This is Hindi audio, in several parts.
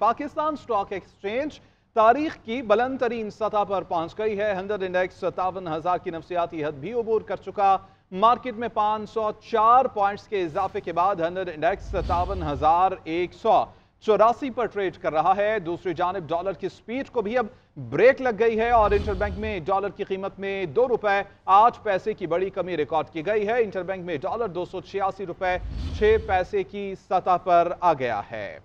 पाकिस्तान स्टॉक एक्सचेंज तारीख की बुलंद तरीन सतह पर पहुंच गई है। 100 इंडेक्स 57,000 की नफसियाती हद भी अबूर कर चुका। मार्केट में 504 पॉइंट्स के इजाफे के बाद 100 इंडेक्स 57,184 पर ट्रेड कर रहा है। दूसरी जानिब डॉलर की स्पीड को भी अब ब्रेक लग गई है और इंटरबैंक में डॉलर की कीमत में 2 रुपए 8 पैसे की बड़ी कमी रिकॉर्ड की गई है। इंटरबैंक में डॉलर 286 रुपए 6 पैसे की सतह पर आ गया है।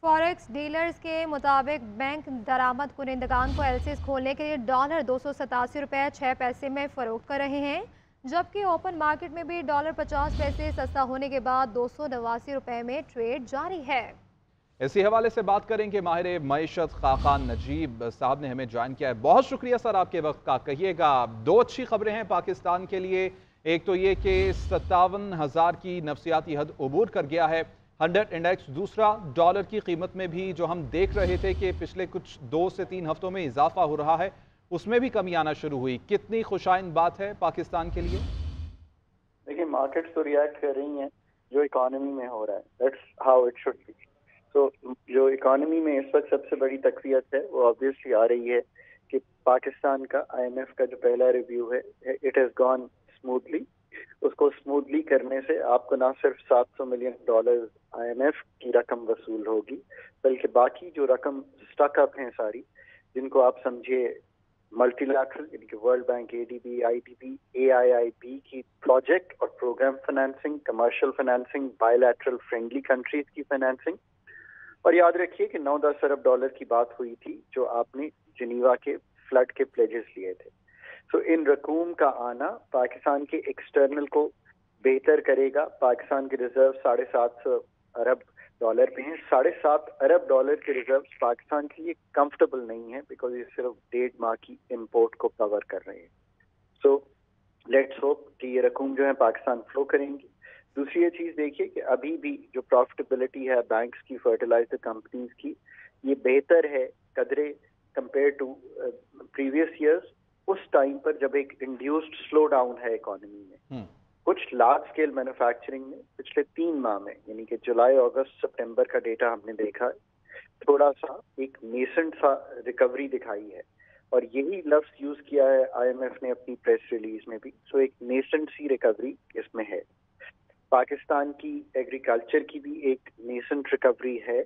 फॉरेक्स डीलर्स के मुताबिक बैंक दरामद कुनिंदगान को एलसीज खोलने के लिए डॉलर 287 रुपए 6 पैसे में फरोख्त कर रहे हैं, जबकि ओपन मार्केट में भी डॉलर 50 पैसे सस्ता होने के बाद 289 रुपए में ट्रेड जारी है। इसी हवाले से बात करेंगे माहिर मईशत खाकान नजीब साहब ने हमें ज्वाइन किया है। बहुत शुक्रिया सर आपके वक्त का। कहिएगा, 2 अच्छी खबरें हैं पाकिस्तान के लिए। एक तो ये कि 57,000 की नफसियाती हद अबूर कर गया है 100 इंडेक्स। दूसरा, डॉलर की कीमत में भी जो हम देख रहे थे कि पिछले कुछ 2 से 3 हफ्तों में इजाफा हो रहा है, उसमें भी कमी आना शुरू हुई। कितनी खुशाइन बात है पाकिस्तान के लिए? देखिए, मार्केट्स तो रिएक्ट कर रही हैं जो इकोनॉमी में हो रहा है। That's how it should be. तो जो इकोनॉमी में इस वक्त सबसे बड़ी तकवीत है वो ऑब्वियसली आ रही है कि पाकिस्तान का IMF का जो पहला रिव्यू है, इट हैज गॉन स्मूथली। उसको स्मूथली करने से आपको ना सिर्फ $700 मिलियन IMF की रकम वसूल होगी, बल्कि बाकी जो रकम स्टक अप हैं सारी, जिनको आप समझिए मल्टीलैटरल यानी कि World Bank, ADB, IDB, AIIB की प्रोजेक्ट और programme financing, commercial financing, bilateral friendly countries की फाइनेंसिंग। और याद रखिए कि 9-10 अरब डॉलर की बात हुई थी जो आपने जिनीवा के फ्लड के प्लेजेस लिए थे। तो इन रकूम का आना पाकिस्तान के एक्सटर्नल को बेहतर करेगा। पाकिस्तान के रिजर्व 750 अरब डॉलर पे हैं। 7.5 अरब डॉलर के रिजर्व पाकिस्तान के लिए कंफर्टेबल नहीं है, बिकॉज ये सिर्फ 1.5 माह की इंपोर्ट को कवर कर रहे हैं। सो लेट्स होप कि ये रकूम जो है पाकिस्तान फ्लो करेंगी। दूसरी ये चीज देखिए कि अभी भी जो प्रॉफिटेबिलिटी है बैंक्स की, फर्टिलाइजर कंपनीज की, ये बेहतर है कदरे कंपेयर टू प्रीवियस ईयर्स, उस टाइम पर जब एक इंड्यूस्ड स्लो डाउन है इकोनॉमी में। कुछ लार्ज स्केल मैन्युफैक्चरिंग में पिछले 3 माह में, यानी कि जुलाई, अगस्त, सितंबर का डेटा हमने देखा है, थोड़ा सा एक नेसेंट सा रिकवरी दिखाई है। और यही लफ्ज यूज किया है IMF ने अपनी प्रेस रिलीज में भी। सो एक नेसेंट सी रिकवरी इसमें है। पाकिस्तान की एग्रीकल्चर की भी एक नेसेंट रिकवरी है,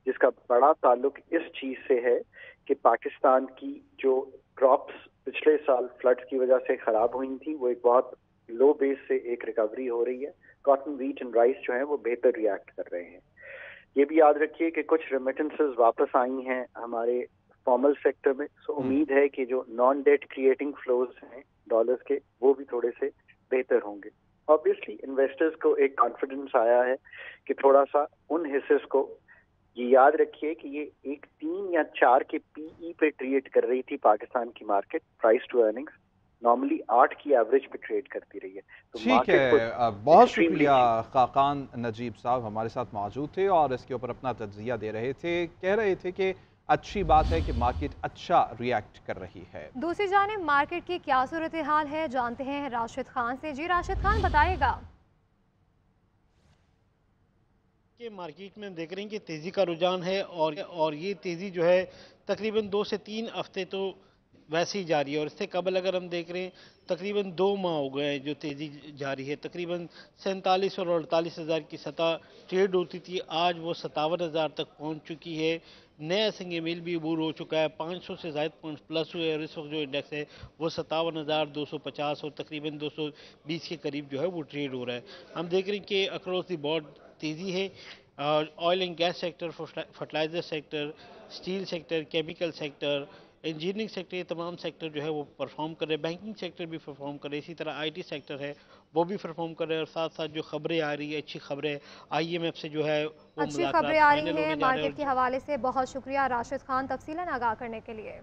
जिसका बड़ा ताल्लुक इस चीज से है कि पाकिस्तान की जो क्रॉप्स पिछले साल फ्लड्स की वजह से खराब हुई थी, वो एक बहुत लो बेस से एक रिकवरी हो रही है। कॉटन, व्हीट एंड राइस जो है वो बेहतर रिएक्ट कर रहे हैं। ये भी याद रखिए कि कुछ रेमिटेंसेस वापस आई हैं हमारे फॉर्मल सेक्टर में। सो उम्मीद है कि जो नॉन डेट क्रिएटिंग फ्लोज हैं डॉलर्स के, वो भी थोड़े से बेहतर होंगे। ऑब्वियसली इन्वेस्टर्स को एक कॉन्फिडेंस आया है कि थोड़ा सा उन हिस्सेस को, ये याद रखिए कि ये एक 3 या 4 के PE पे ट्रेड कर रही थी पाकिस्तान की market, price to earnings normally 8 की एवरेज पे ट्रेड करती रही है। तो ठीक है, बहुत शुक्रिया खाकान नजीब साहब हमारे साथ मौजूद थे और इसके ऊपर अपना तज्जिया दे रहे थे। कह रहे थे कि अच्छी बात है कि मार्केट अच्छा रिएक्ट कर रही है। दूसरी जानिब मार्केट की क्या सूरत हाल है, जानते हैं राशिद खान से। जी राशिद खान, बताइएगा। कि मार्केट में देख रहे हैं कि तेज़ी का रुझान है और ये तेज़ी जो है तकरीबन 2 से 3 हफ्ते तो वैसे ही जारी है। और इससे कबल अगर हम देख रहे हैं तकरीबन 2 माह हो गए हैं जो तेज़ी जारी है। तकरीबन 47 और 48 हज़ार की सतह ट्रेड होती थी, आज वो 57 हज़ार तक पहुँच चुकी है। नया सिंग मील भी अबूर हो चुका है, 500 से ज़ायद पॉइंट्स प्लस हुए और इस वक्त जो इंडेक्स है वो 57,250 और तकरीबन 220 के करीब जो है वो ट्रेड हो रहा है। हम देख रहे हैं कि अक्रॉस द बोर्ड तेज़ी है। Oil and gas sector, fertiliser sector, steel sector, chemical sector, engineering sector, ये तमाम सेक्टर जो है वो परफॉर्म कर रहे हैं। बैंकिंग सेक्टर भी परफॉर्म कर रहे हैं, इसी तरह IT सेक्टर है वो भी परफॉर्म कर रहे हैं। और साथ साथ जो खबरें आ रही है, अच्छी खबरें IMF से जो है वो अच्छी खबरें आ रही हैं मार्केट के हवाले से। बहुत शुक्रिया राशिद खान तफसीलन आगाह करने के लिए।